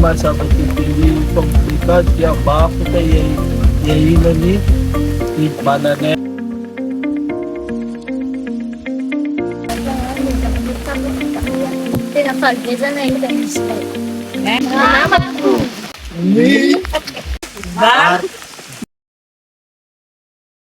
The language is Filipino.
masa pagpipili pagbikat ya bako kay yayina ni banana. Pinapag-isa na yung tennis. Salamat po. Ni Ba?